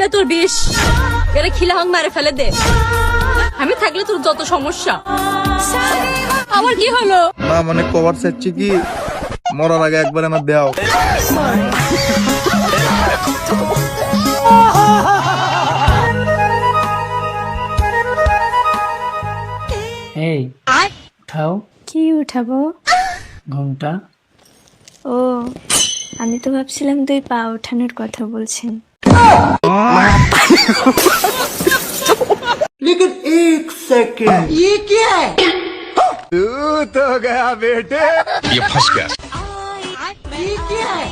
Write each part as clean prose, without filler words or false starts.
না তোর বিষ, এরা খিলাহাং মারে ফেলে দে। আমি থাকলে তোর যত সমস্যা। আমার কি হলো? না মানে কভার চাচ্ছি কি মরার আগে একবার আমার দেও। এই উঠাও। কি উঠাবো? ঘুমটা। ও, আমি তো ভাবছিলাম তুই পা ওঠানোর কথা বলছেন। लेकिन एक सेकंड ये क्या है? तू तो गया बेटे। ये फंस गया। ये क्या है?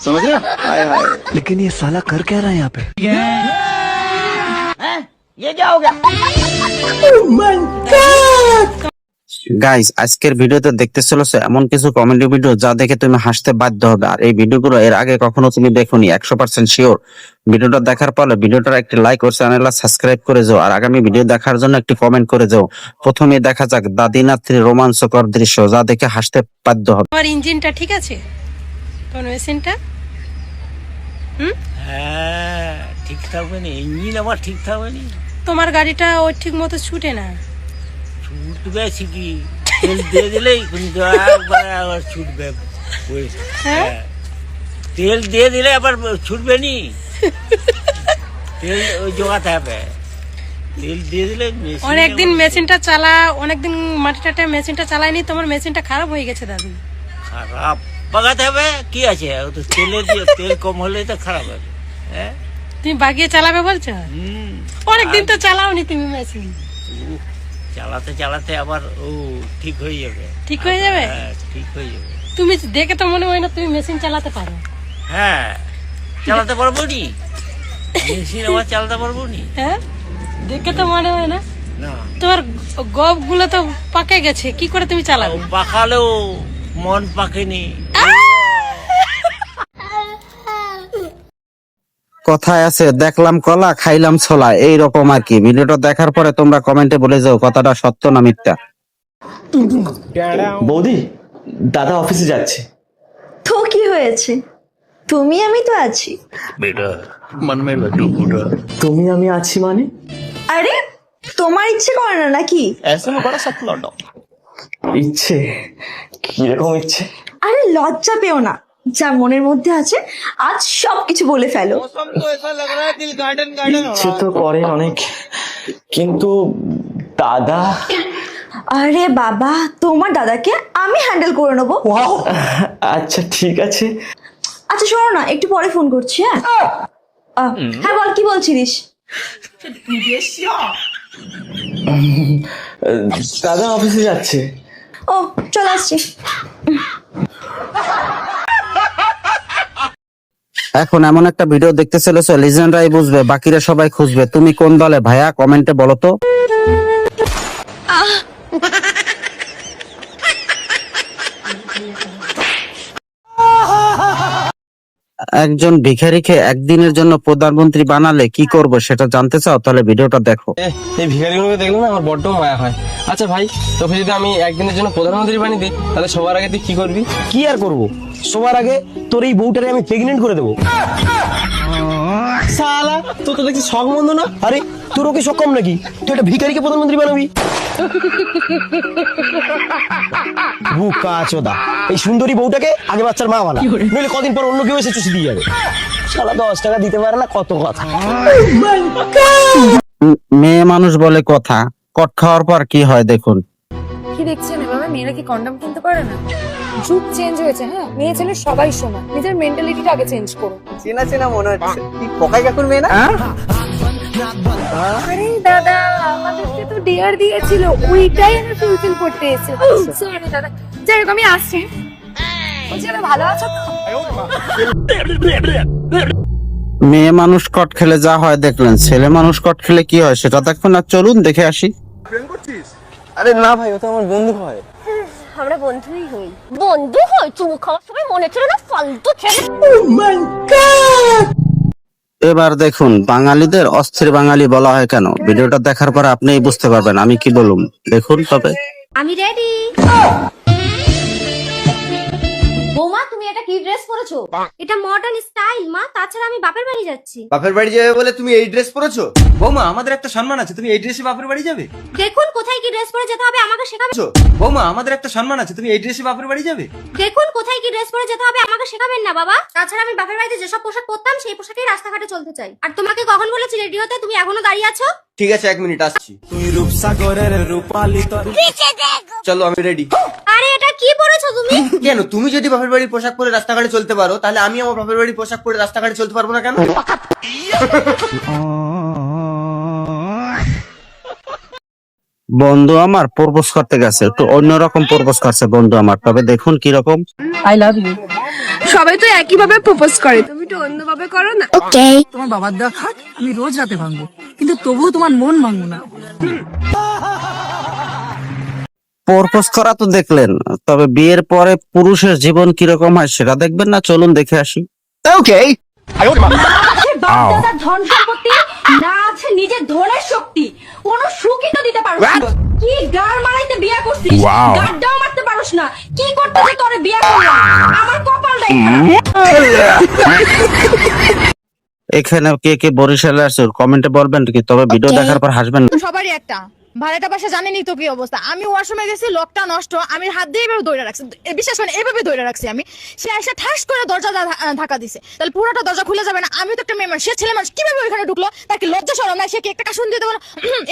समझ रहे? हाय हाय। लेकिन ये साला कर क्या रहा है यहाँ पे? ये क्या हो गया? গাইস, আজকের ভিডিওতে দেখতে চলেছো এমন কিছু কমেডি ভিডিও যা দেখে তুমি হাসতে বাধ্য হবে। আর এই ভিডিওগুলো এর আগে কখনো তুমি দেখোনি, 100% শিওর। ভিডিওটা দেখার পরে ভিডিওটার একটি লাইক ও চ্যানেলটা সাবস্ক্রাইব করে যাও, আর আগামী ভিডিও দেখার জন্য একটি কমেন্ট করে যাও। প্রথমে দেখা যাক দাদি নাতির রোমাঞ্চকর দৃশ্য যা দেখে হাসতে বাধ্য হবে। আমার ইঞ্জিনটা ঠিক আছে? তোর মেশিনটা হ্যাঁ, ঠিক থাকবে না, ইঞ্জিন আমার ঠিক থাকবে না। তোমার গাড়িটা ওই ঠিক মতো ছুটে না। ছুটবে ঠিকই, তেল দিয়ে দিলেই কিন্তু একবার আবার ছুটবে। হ্যাঁ, তেল দিয়ে দিলে আবার ছুটবে নি, তেল ওই জোগাতে হবে। তেল দিয়ে দিলে অনেকদিন মেশিনটা অনেকদিন মাটিটাতে মেশিনটা চালায়নি, তোমার মেশিনটা খারাপ হয়ে গেছে দাদু। খারাপ বাগাতে হবে, কি আছে? ও তো তেল কম হলেই তো খারাপ হবে। হ্যাঁ, তুমি বাগিয়ে চালাবে বলছো? অনেকদিন তো চালাওনি তুমি মেশিন। চালাতে চালাতে আবার ঠিক হয়ে যাবে। ঠিক হয়ে যাবে? হ্যাঁ, ঠিক হয়ে যাবে। তুমি দেখে তো মনে হয় না তুমি মেশিন চালাতে পারো। হ্যাঁ, চালাতে পারবো নি, মেশিন আমার চালাতে পারবো নি। হ্যাঁ, দেখে তো মনে হয় না। না, তোমার গব গুলো তো পাকে গেছে, কি করে তুমি চালাবে? পাকালেও মন পাকেনি। কথায় আছে দেখলাম কলা খাইলাম ছোলা, এইরকম আর কি। ভিডিওটা দেখার পরে তোমরা কমেন্টে বলে যাও কথাটা সত্য না মিথ্যা। বৌদি, দাদা অফিসে যাচ্ছে। তো কি হয়েছে, তুমি আমি তো আছি। बेटा मन में लड्डू फूटा। তুমি আমি আছি মানে? আরে তোমার ইচ্ছে করে না নাকি? ऐसे में बड़ा सच लौटा। ইচ্ছে? কিরকম ইচ্ছে? আরে লজ্জা পেও না, যা মনের মধ্যে আছে আজ সবকিছু বলে ফেলো। ইচ্ছে তো করে অনেক, কিন্তু দাদা। আরে বাবা, তোমার দাদাকে আমি হ্যান্ডেল করে নেবো। আচ্ছা ঠিক আছে। আচ্ছা শোনো না, একটু পরে ফোন করছি। হ্যাঁ হ্যাঁ বল, কি বলছিলিস? দাদা অফিসে যাচ্ছে। ও চলে আসছি। এখন এমন একটা ভিডিও দেখতে চলেছো লিজেন্ডরাই বুঝবে, বাকিরা সবাই খুঁজবে। তুমি কোন দলে ভাইয়া, কমেন্টে বলো তো। একজন ভিখারিকে একদিনের জন্য প্রধানমন্ত্রী বানালে কি করব সেটা জানতে চাও? তাহলে ভিডিওটা দেখো। এই ভিখারিগুলোকে দেখলে না আমার বড্ড মায়া হয়। আচ্ছা ভাই, তোকে যদি আমি একদিনের জন্য প্রধানমন্ত্রী বানিয়ে দিই, তাহলে সবার আগে তুই কি করবি? কি আর করবো, সবার আগে তোর এই বউটারে আমি প্রেগনেন্ট করে দেবো। শালা, তোর তো দেখছি শখ বন্ধ না। আরে তোরও কি সক্ষম নাকি? তুই একটা ভিখারিকে প্রধানমন্ত্রী বানাবি? বুকা চোদা, এই সুন্দরী বউটাকে আগে বাচ্চার মা বানা, নইলে কদিন পর অন্য কেউ এসে চুষি দিয়ে যাবে। শালা 10 টাকা দিতে পারে না, কত কথা। মেয়ে মানুষ বলে কথা, কট খাওয়ার পর কি হয় দেখুন। কি দেখছেন এভাবে? মেয়েরা কি কন্ডম কিনতে পারে না? যুগ চেঞ্জ হয়েছে। হ্যাঁ, মেয়ে ছেলে সবাই সমান। নিজের মেন্টালিটিটা আগে চেঞ্জ করো। চেনা চেনা মনে হচ্ছে, কি পকাই কাকুর মেয়ে না? আরে দাদা, আমাদেরকে তো ডিয়ার দিয়েছিল, ওইটাই আমি ফুলফিল করতে এসেছি। সরি দাদা, যাই হোক আমি আসছি। বলছি ভালো আছো তো? মেয়ে মানুষ কট খেলে যা হয় দেখলেন, ছেলে মানুষ কট খেলে কি হয় সেটা দেখুন। আর চলুন দেখে আসি। আরে না ভাই, ও তো আমার বন্ধু হয়। আমরা বন্ধুই হই। বন্ধু হই? চুমু খাওয়ার সময় মনে ছিল না ফালতু ছেলে। এবার দেখুন বাঙালিদের অস্থির বাঙালি বলা হয় কেন। ভিডিওটা দেখার পর আপনিই বুঝতে পারবেন আমি কি বলুম। দেখুন তবে। আমি রেডি। বৌমা তুমি এটা কি ড্রেস পরেছো? এটা মডার্ন স্টাইল মা, তাছাড়া আমি বাপের বাড়ি যাচ্ছি। বাপের বাড়ি যাবে বলে তুমি এই ড্রেস পরেছো? বৌমা, আমাদের একটা সম্মান আছে, তুমি এই ড্রেসে বাপের বাড়ি যাবে? দেখুন কোথায় কি ড্রেস পরে যেতে হবে আমাকে শেখাবেন। বৌমা, আমাদের একটা সম্মান আছে, তুমি এই ড্রেসে বাপের বাড়ি যাবে? দেখুন কোথায় কি ড্রেস পরে যেতে হবে আমাকে শেখাবেন না বাবা। তাছাড়া আমি বাপের বাড়িতে যেসব পোশাক পরতাম সেই পোশাকেই রাস্তাঘাটে চলতে চাই। আর তোমাকে কখন বলেছি রেডি হতে, তুমি এখনো দাঁড়িয়ে আছো? ঠিক আছে, 1 মিনিট আসছি। চলো, আমি রেডি। আরে এটা কি পরেছো তুমি? কেন, তুমি যদি বাপের বাড়ির পোশাক পরে রাস্তাঘাটে চলতে পারো, তাহলে আমি আমার বাপের বাড়ির পোশাক পরে রাস্তাঘাটে চলতে পারবো না কেন? বন্ধু আমার প্রপোজ করতে গেছে, একটু অন্যরকম প্রপোজ করছে বন্ধু আমার, তবে দেখুন কি রকম। I love you. সবাই তো একই ভাবে প্রপোজ করে, তুমি একটু অন্যভাবে করো না। তোমার বাবার দেওয়া খাট আমি রোজ রাতে ভাঙবো, কিন্তু তবুও তোমার মন ভাঙবো না। প্রপোজ করা তো দেখলেন, তবে বিয়ের পরে পুরুষের জীবন কিরকম হয় সেটা দেখবেন না? চলুন দেখে আসি। ওকে। বাপদাদার ধন সম্পত্তি না আছে নিজের ধনের শক্তি, কোনো সুখই তো দিতে পারো না। কি গাড় মারাইতে বিয়ে করছিস, গাড়টাও মারতে পারোস না। কি করতে যে তোরে বিয়ে করলাম, আমার কপালটাই খারাপ। এখানে কে কে বরিশালে আছে কমেন্টে বলবেন কি, তবে ভিডিও দেখার পর হাসবেন না। সবারই একটা ভাড়াটা বাসা, জানেনই তো কি অবস্থা। আমি ওয়াশরুমে গেছি, লকটা নষ্ট, আমি হাত দিয়ে এভাবে ধরে রাখছি, বিশ্বাস করেন এভাবে ধরে রাখছি আমি। সে এসে ঠাস করে দরজা ধাক্কা দিছে, তাহলে পুরোটা দরজা খুলে যাবে না? আমি তো একটা মেয়ে মানুষ, সে ছেলে মানুষ, কিভাবে ওইখানে ঢুকলো? তার কি লজ্জা শরম নাই? সে কি একটা কাশুন দিয়ে দেবো না?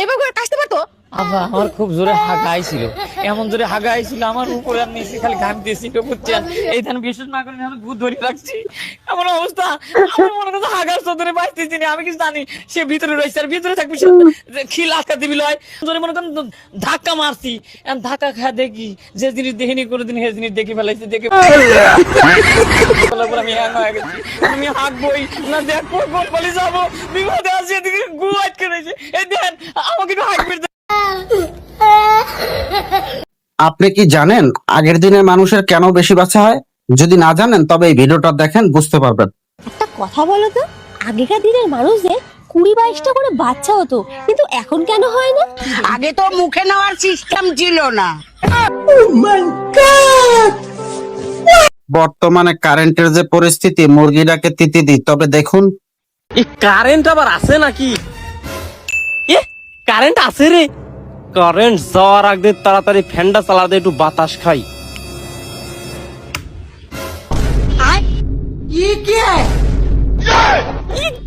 এভাবে করে কাশতে পারতো? আব্বা, আমার খুব জোরে হাগা আইছিল, এমন জোরে হাগা আইছিল আমার উপরে আর নিচে খালি ঘাম দিয়েছিল, বুঝছেন? এই ধান বিশ্বাস না করেন, আমি ভূত ধরে রাখছি, এমন অবস্থা। আমার মনে করছে হাগার চোদরে বাঁচতেছি না, আমি কিছু জানি সে ভিতরে রয়েছে, আর ভিতরে থাকবি খিল আটকা দিবি লয় জোরে, মনে করেন ধাক্কা মারছি, ধাক্কা খায় দেখি যে জিনিস দেখিনি কোনোদিন সে জিনিস দেখে ফেলাইছি, দেখে আমি হ্যাং হয়ে গেছি। আমি হাঁকবই না, দেখবো কোন বলে যাবো, বিপদে আছি, এদিকে গু আটকে রয়েছে। এই দেন আমাকে একটু হাঁকবে। আপনি কি জানেন আগের দিনের মানুষের কেন বেশি বাচ্চা হয়? যদি না জানেন তবে এই ভিডিওটা দেখেন, বুঝতে পারবেন। একটা কথা বলো তো, আগেকার দিনের মানুষদের 20-22টা করে বাচ্চা হতো, কিন্তু এখন কেন হয় না? আগে তো মুখে নেওয়ার সিস্টেম ছিল না। বর্তমানে কারেন্টের যে পরিস্থিতি, মুরগিটাকে তিতি দিই, তবে দেখুন। এই কারেন্ট আবার আছে নাকি? এ কারেন্ট আছে রে। কারেন্ট যাওয়ার আগে তাড়াতাড়ি ফ্যানটা চালা দে, একটু বাতাস খাই।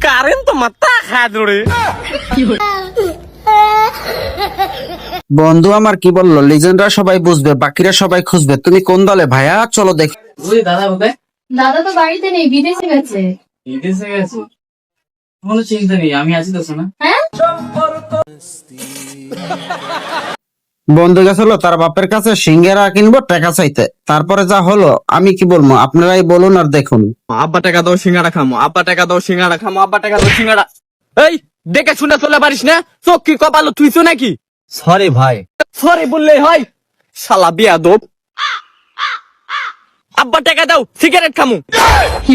কারেন্ট তো মাথা খায় ধরে। বন্ধু আমার কি বললো, লিজেন্ডরা সবাই বুঝবে, বাকিরা সবাই খুঁজবে। তুমি কোন দলে ভাইয়া? চলো দেখি। দাদা কোথায়? দাদা তো বাড়িতে নেই, বিদেশে গেছে। বিদেশে গেছে? কোনো চিন্তা নেই, আমি আছি তো শোনা। হ্যাঁ, বন্ধু গেছিল তার বাপের কাছে সিঙ্গারা কিনবো টাকা চাইতে, তারপরে যা হলো আমি কি বলবো, আপনারাই বলুন আর দেখুন। আব্বা টাকা দাও, সিঙ্গাড়া খামো। আব্বা টাকা দাও, সিঙ্গাড়া খামো। আব্বা টাকা দাও, সিঙ্গাড়া। এই দেখে শুনে চলে পারিস না? চোখ কি কপালো তুইছো নাকি? সরি ভাই। সরি বললেই হয়? শালা বিয়াদব। আব্বা টাকা দাও, সিগারেট খামু।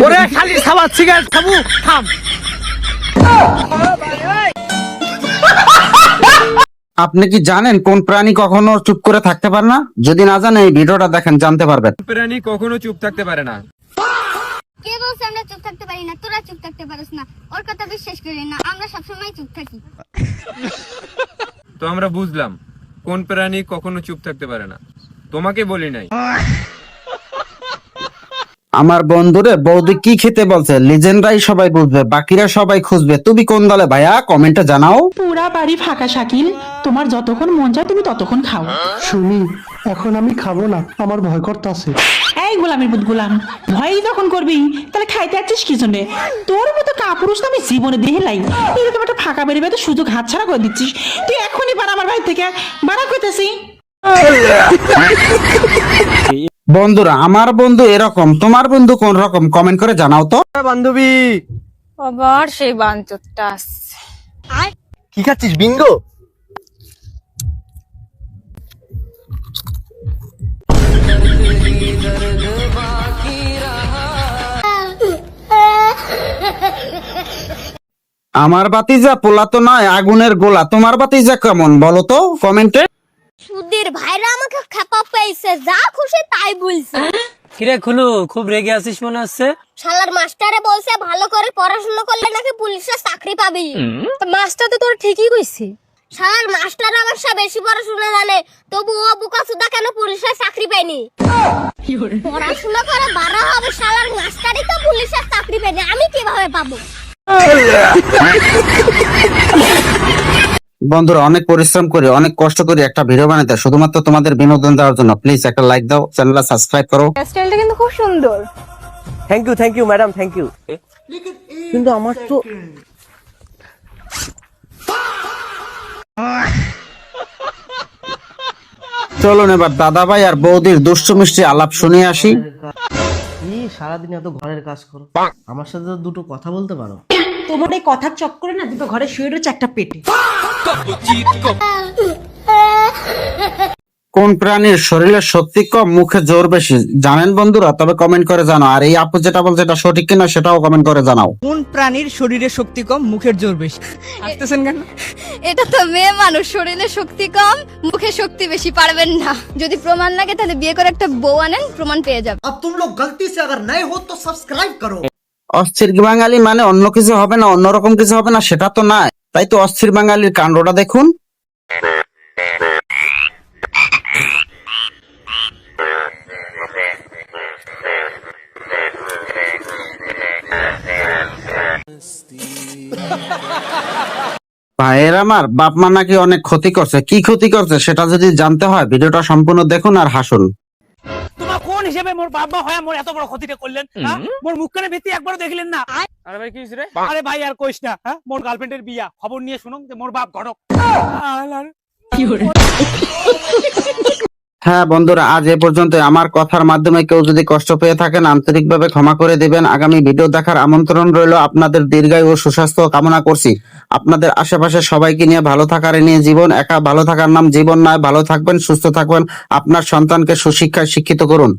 ওরে খালি খাবার সিগারেট খামু, থাম। আপনি কি জানেন কোন প্রাণী কখনো চুপ করে থাকতে পারে না? যদি না জানেন এই ভিডিওটা দেখেন, জানতে পারবেন। প্রাণী কখনো চুপ থাকতে পারে না। কে বলছে আমরা চুপ থাকতে পারি না? তোরা চুপ থাকতে পারিস না, ওর কথা বিশ্বাস করি না, আমরা সবসময় চুপ থাকি। তো আমরা বুঝলাম কোন প্রাণী কখনো চুপ থাকতে পারে না, তোমাকে বলি নাই। আমার বন্ধুরে বৌদি কি খেতে বলছে, লিজেন্ডরাই সবাই বুঝবে, বাকিরা সবাই খুঁজবে। তুমি কোন দলে ভাইয়া? কমেন্টে জানাও। পুরা বাড়ি ফাঁকা শাকিল, তোমার যতক্ষণ মন চায় তুমি ততক্ষণ খাও। শুনি, এখন আমি খাবো না, আমার ভয় করতেছে। এই গোলামের বুধ গোলাম, ভয়ই যখন করবি তাহলে খাইতে আসছিস কি জন্যে? তোর মতো কাপুরুষ তো আমি জীবনে দেখে লাই। এরকম একটা ফাঁকা বেরিয়ে তো সুযোগ হাতছাড়া করে দিচ্ছিস। তুই এখনই বাড়া আমার বাড়ি থেকে বাড়া করতেছি। বন্ধুরা, আমার বন্ধু এরকম, তোমার বন্ধু কোন রকম? কমেন্ট করে জানাও তো। বান্ধবী, আবার সেই বাঞ্চতটা আসছে। কি খাচ্ছিস? বিঙ্গো? আমার বাতিজা পোলা তো নয়, আগুনের গোলা। তোমার বাতিজা কেমন বলো তো কমেন্টে। সুধীর ভাইরা আমাকে খেপা পেয়েছে, যা খুশি তাই বলছে। কিরে খুলু, খুব রেগে আছিস মনে হচ্ছে। শালার মাস্টারে বলছে ভালো করে পড়াশোনা করলে নাকি পুলিশের চাকরি পাবি। তো মাস্টার তো তোর ঠিকই কইছে। শালার মাস্টার অবশ্য বেশি পড়াশোনা জানে, তবু ও বোকাচোদা কেন পুলিশের চাকরি পায়নি? পড়াশোনা করে বাড়া হবে, শালার মাস্টারই তো পুলিশের চাকরি পায়নি, আমি কিভাবে পাবো? বন্ধুরা, অনেক পরিশ্রম করি, অনেক কষ্ট করি একটা ভিডিও বানাতে, শুধুমাত্র তোমাদের বিনোদন দেওয়ার জন্য। প্লিজ একটা লাইক দাও, চ্যানেলটা সাবস্ক্রাইব করো। স্টাইলটা কিন্তু খুব সুন্দর। Thank you madam, thank you. কিন্তু আমার তো চলুন এবার দাদা ভাই আর বৌদির দুষ্টু মিষ্টি আলাপ শুনিয়ে আসি। সারাদিন এত ঘরের কাজ করো, আমার সাথে তো দুটো কথা বলতে পারো। তোমার এই কথার চক্করে না দুটো ঘরে শুয়ে রয়েছে একটা পেটে। কোন প্রাণীর শরীরে শক্তি কম, মুখে জোর বেশি জানেন বন্ধুরা? তবে কমেন্ট করে জানাও। আর এই আপু যেটা বলছে এটা সঠিক কিনা সেটাও কমেন্ট করে জানাও। কোন প্রাণীর শরীরে শক্তি কম, মুখের জোর বেশি? আসতেছেন কেন? এটা তো মেয়ে মানুষ, শরীরে শক্তি কম, মুখে শক্তি বেশি, পারবেন না। যদি প্রমাণ লাগে তাহলে বিয়ে করে একটা বউ আনেন, প্রমাণ পেয়ে যাবে। अब तुम लोग गलती से अगर नए हो तो सब्सक्राइब करो। অস্থির বাঙালি মানে অন্য কিছু হবে না, অন্যরকম কিছু হবে না, সেটা তো নয়। তাই তো অস্থির বাঙালির কাণ্ডটা দেখুন। ভাইয়ের আমার, বাপ মা নাকি অনেক ক্ষতি করছে। কি ক্ষতি করছে সেটা যদি জানতে হয় ভিডিওটা সম্পূর্ণ দেখুন আর হাসুন। তোমার কোন হিসেবে মোর বাবা হয় মোর এত বড় ক্ষতিটা করলেন? মোর মুখখানে ভীতি একবারও দেখলেন না? আরে ভাই কি হইছে রে? আরে ভাই আর কইস না, মোর গার্লফ্রেন্ডের বিয়া, খবর নিয়ে শুনুন যে মোর বাপ ঘটক। হ্যাঁ বন্ধুরা, আজ এ পর্যন্ত। আমার কথার মাধ্যমে কেউ যদি কষ্ট পেয়ে থাকেন আন্তরিকভাবে ক্ষমা করে দিবেন। আগামী ভিডিও দেখার আমন্ত্রণ রইল। আপনাদের দীর্ঘায়ু ও সুস্বাস্থ্য কামনা করছি। আপনাদের আশেপাশে সবাইকে নিয়ে ভালো থাকার নিয়ে জীবন, একা ভালো থাকার নাম জীবন নয়। ভালো থাকবেন, সুস্থ থাকবেন, আপনার সন্তানকে সুশিক্ষায় শিক্ষিত করুন।